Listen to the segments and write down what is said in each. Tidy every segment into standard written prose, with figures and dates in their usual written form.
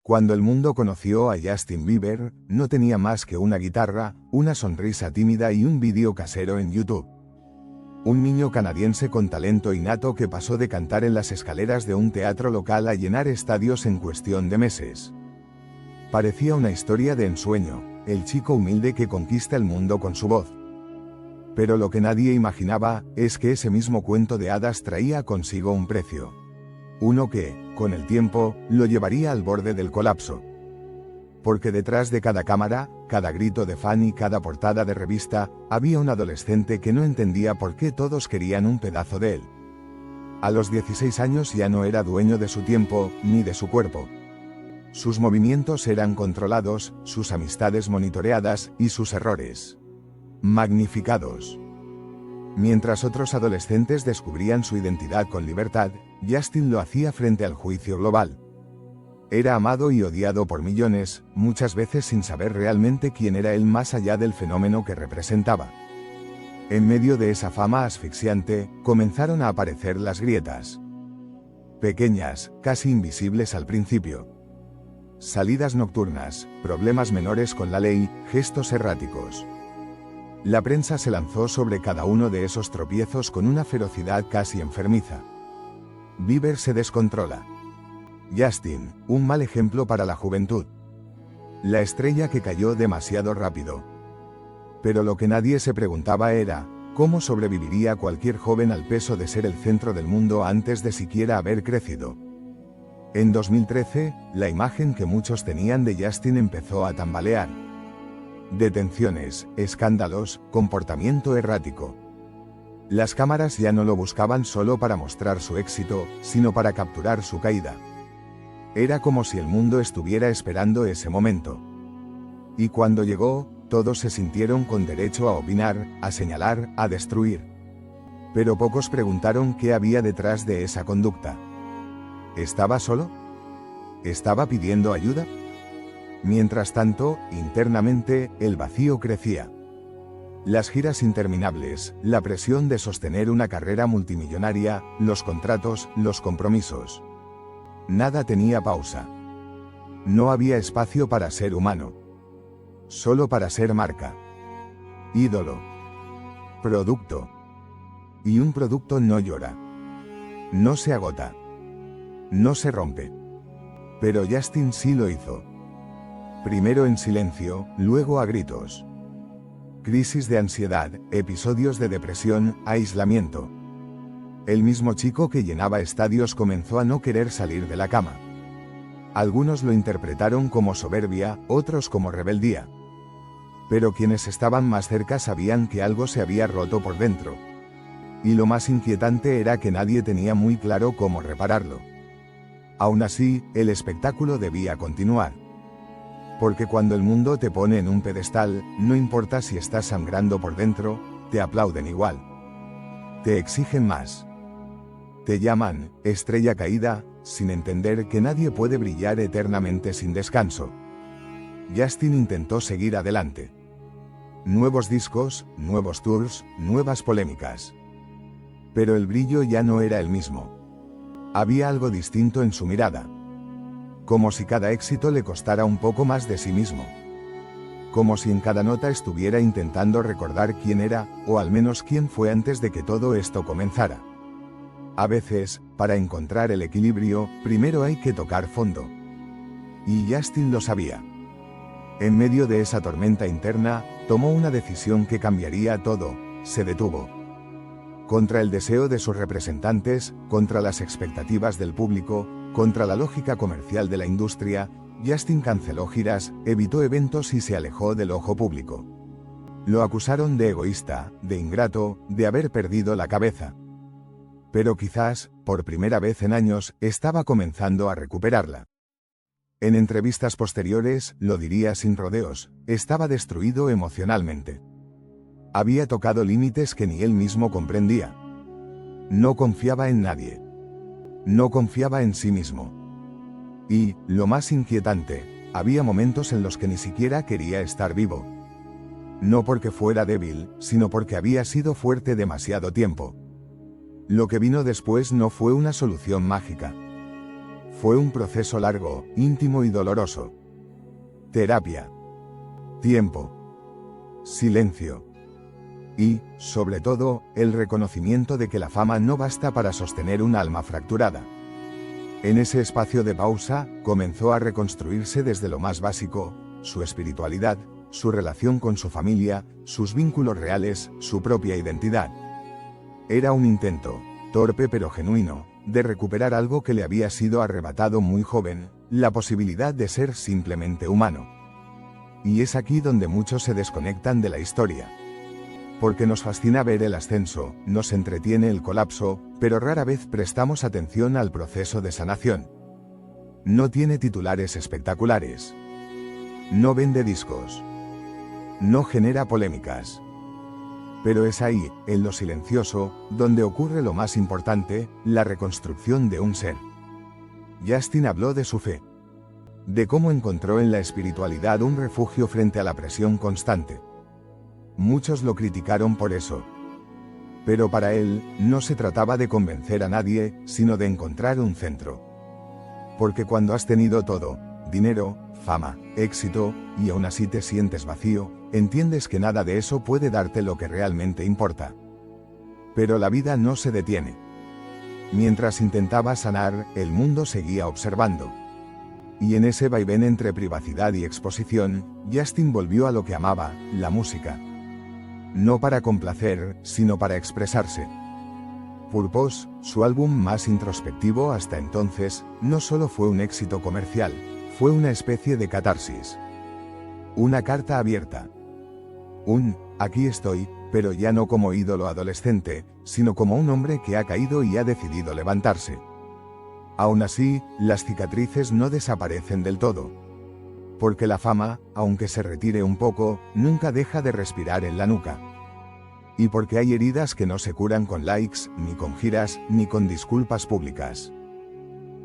Cuando el mundo conoció a Justin Bieber, no tenía más que una guitarra, una sonrisa tímida y un vídeo casero en YouTube. Un niño canadiense con talento innato que pasó de cantar en las escaleras de un teatro local a llenar estadios en cuestión de meses. Parecía una historia de ensueño, el chico humilde que conquista el mundo con su voz. Pero lo que nadie imaginaba es que ese mismo cuento de hadas traía consigo un precio. Uno que, con el tiempo, lo llevaría al borde del colapso. Porque detrás de cada cámara, cada grito de fan y cada portada de revista, había un adolescente que no entendía por qué todos querían un pedazo de él. A los 16 años ya no era dueño de su tiempo, ni de su cuerpo. Sus movimientos eran controlados, sus amistades monitoreadas, y sus errores magnificados. Mientras otros adolescentes descubrían su identidad con libertad, Justin lo hacía frente al juicio global. Era amado y odiado por millones, muchas veces sin saber realmente quién era él más allá del fenómeno que representaba. En medio de esa fama asfixiante, comenzaron a aparecer las grietas. Pequeñas, casi invisibles al principio. Salidas nocturnas, problemas menores con la ley, gestos erráticos. La prensa se lanzó sobre cada uno de esos tropiezos con una ferocidad casi enfermiza. Bieber se descontrola. Justin, un mal ejemplo para la juventud. La estrella que cayó demasiado rápido. Pero lo que nadie se preguntaba era, ¿cómo sobreviviría cualquier joven al peso de ser el centro del mundo antes de siquiera haber crecido? En 2013, la imagen que muchos tenían de Justin empezó a tambalear. Detenciones, escándalos, comportamiento errático. Las cámaras ya no lo buscaban solo para mostrar su éxito, sino para capturar su caída. Era como si el mundo estuviera esperando ese momento. Y cuando llegó, todos se sintieron con derecho a opinar, a señalar, a destruir. Pero pocos preguntaron qué había detrás de esa conducta. ¿Estaba solo? ¿Estaba pidiendo ayuda? Mientras tanto, internamente, el vacío crecía. Las giras interminables, la presión de sostener una carrera multimillonaria, los contratos, los compromisos. Nada tenía pausa. No había espacio para ser humano. Solo para ser marca. Ídolo. Producto. Y un producto no llora. No se agota. No se rompe. Pero Justin sí lo hizo. Primero en silencio, luego a gritos. Crisis de ansiedad, episodios de depresión, aislamiento. El mismo chico que llenaba estadios comenzó a no querer salir de la cama. Algunos lo interpretaron como soberbia, otros como rebeldía. Pero quienes estaban más cerca sabían que algo se había roto por dentro. Y lo más inquietante era que nadie tenía muy claro cómo repararlo. Aún así, el espectáculo debía continuar. Porque cuando el mundo te pone en un pedestal, no importa si estás sangrando por dentro, te aplauden igual. Te exigen más. Te llaman estrella caída, sin entender que nadie puede brillar eternamente sin descanso. Justin intentó seguir adelante. Nuevos discos, nuevos tours, nuevas polémicas. Pero el brillo ya no era el mismo. Había algo distinto en su mirada. Como si cada éxito le costara un poco más de sí mismo. Como si en cada nota estuviera intentando recordar quién era, o al menos quién fue antes de que todo esto comenzara. A veces, para encontrar el equilibrio, primero hay que tocar fondo. Y Justin lo sabía. En medio de esa tormenta interna, tomó una decisión que cambiaría todo, se detuvo. Contra el deseo de sus representantes, contra las expectativas del público, contra la lógica comercial de la industria, Justin canceló giras, evitó eventos y se alejó del ojo público. Lo acusaron de egoísta, de ingrato, de haber perdido la cabeza. Pero quizás, por primera vez en años, estaba comenzando a recuperarla. En entrevistas posteriores, lo diría sin rodeos, estaba destruido emocionalmente. Había tocado límites que ni él mismo comprendía. No confiaba en nadie. No confiaba en sí mismo. Y, lo más inquietante, había momentos en los que ni siquiera quería estar vivo. No porque fuera débil, sino porque había sido fuerte demasiado tiempo. Lo que vino después no fue una solución mágica. Fue un proceso largo, íntimo y doloroso. Terapia. Tiempo. Silencio. Y, sobre todo, el reconocimiento de que la fama no basta para sostener un alma fracturada. En ese espacio de pausa, comenzó a reconstruirse desde lo más básico, su espiritualidad, su relación con su familia, sus vínculos reales, su propia identidad. Era un intento, torpe pero genuino, de recuperar algo que le había sido arrebatado muy joven, la posibilidad de ser simplemente humano. Y es aquí donde muchos se desconectan de la historia. Porque nos fascina ver el ascenso, nos entretiene el colapso, pero rara vez prestamos atención al proceso de sanación. No tiene titulares espectaculares. No vende discos. No genera polémicas. Pero es ahí, en lo silencioso, donde ocurre lo más importante, la reconstrucción de un ser. Justin habló de su fe. De cómo encontró en la espiritualidad un refugio frente a la presión constante. Muchos lo criticaron por eso. Pero para él, no se trataba de convencer a nadie, sino de encontrar un centro. Porque cuando has tenido todo, dinero, fama, éxito, y aún así te sientes vacío, entiendes que nada de eso puede darte lo que realmente importa. Pero la vida no se detiene. Mientras intentaba sanar, el mundo seguía observando. Y en ese vaivén entre privacidad y exposición, Justin volvió a lo que amaba, la música. No para complacer, sino para expresarse. Purpose, su álbum más introspectivo hasta entonces, no solo fue un éxito comercial, fue una especie de catarsis. Una carta abierta. Aquí estoy, pero ya no como ídolo adolescente, sino como un hombre que ha caído y ha decidido levantarse. Aún así, las cicatrices no desaparecen del todo. Porque la fama, aunque se retire un poco, nunca deja de respirar en la nuca. Y porque hay heridas que no se curan con likes, ni con giras, ni con disculpas públicas.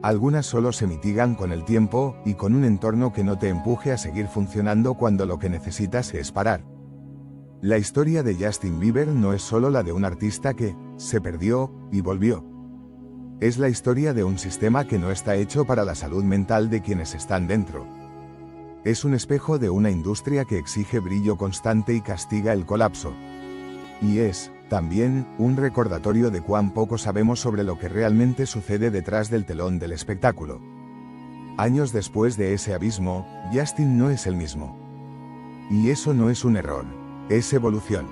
Algunas solo se mitigan con el tiempo, y con un entorno que no te empuje a seguir funcionando cuando lo que necesitas es parar. La historia de Justin Bieber no es solo la de un artista que se perdió y volvió. Es la historia de un sistema que no está hecho para la salud mental de quienes están dentro. Es un espejo de una industria que exige brillo constante y castiga el colapso. Y es, también, un recordatorio de cuán poco sabemos sobre lo que realmente sucede detrás del telón del espectáculo. Años después de ese abismo, Justin no es el mismo. Y eso no es un error, es evolución.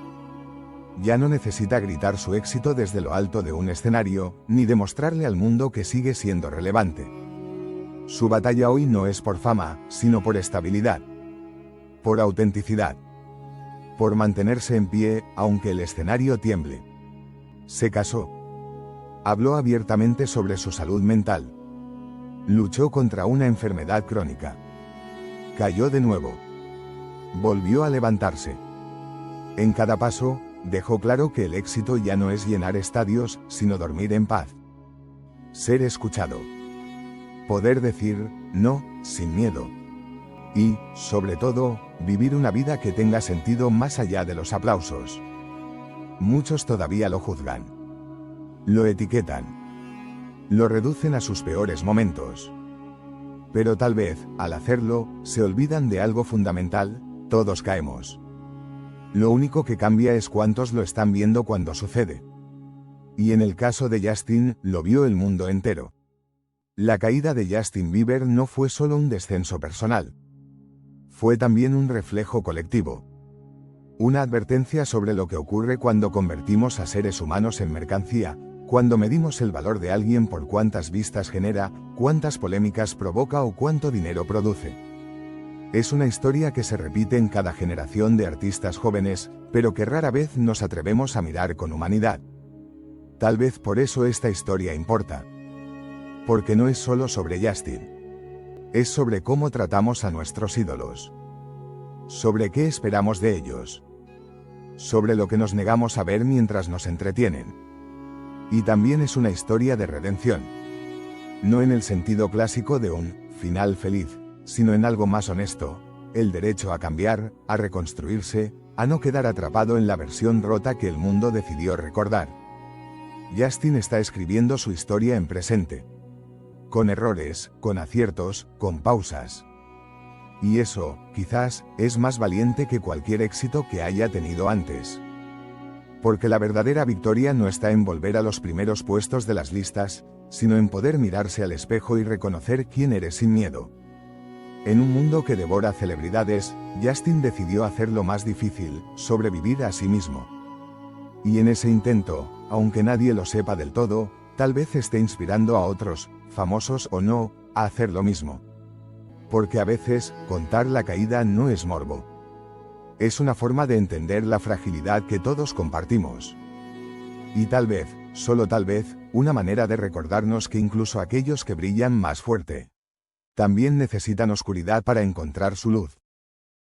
Ya no necesita gritar su éxito desde lo alto de un escenario, ni demostrarle al mundo que sigue siendo relevante. Su batalla hoy no es por fama, sino por estabilidad. Por autenticidad. Por mantenerse en pie, aunque el escenario tiemble. Se casó. Habló abiertamente sobre su salud mental. Luchó contra una enfermedad crónica. Cayó de nuevo. Volvió a levantarse. En cada paso, dejó claro que el éxito ya no es llenar estadios, sino dormir en paz. Ser escuchado. Poder decir no, sin miedo. Y, sobre todo, vivir una vida que tenga sentido más allá de los aplausos. Muchos todavía lo juzgan. Lo etiquetan. Lo reducen a sus peores momentos. Pero tal vez, al hacerlo, se olvidan de algo fundamental: todos caemos. Lo único que cambia es cuántos lo están viendo cuando sucede. Y en el caso de Justin, lo vio el mundo entero. La caída de Justin Bieber no fue solo un descenso personal. Fue también un reflejo colectivo. Una advertencia sobre lo que ocurre cuando convertimos a seres humanos en mercancía, cuando medimos el valor de alguien por cuántas vistas genera, cuántas polémicas provoca o cuánto dinero produce. Es una historia que se repite en cada generación de artistas jóvenes, pero que rara vez nos atrevemos a mirar con humanidad. Tal vez por eso esta historia importa. Porque no es solo sobre Justin. Es sobre cómo tratamos a nuestros ídolos. Sobre qué esperamos de ellos. Sobre lo que nos negamos a ver mientras nos entretienen. Y también es una historia de redención. No en el sentido clásico de un final feliz, sino en algo más honesto: el derecho a cambiar, a reconstruirse, a no quedar atrapado en la versión rota que el mundo decidió recordar. Justin está escribiendo su historia en presente. con errores, con aciertos, con pausas. Y eso, quizás, es más valiente que cualquier éxito que haya tenido antes. Porque la verdadera victoria no está en volver a los primeros puestos de las listas, sino en poder mirarse al espejo y reconocer quién eres sin miedo. En un mundo que devora celebridades, Justin decidió hacer lo más difícil, sobrevivir a sí mismo. Y en ese intento, aunque nadie lo sepa del todo, tal vez esté inspirando a otros, famosos o no, a hacer lo mismo. Porque a veces, contar la caída no es morbo. Es una forma de entender la fragilidad que todos compartimos. Y tal vez, solo tal vez, una manera de recordarnos que incluso aquellos que brillan más fuerte, también necesitan oscuridad para encontrar su luz.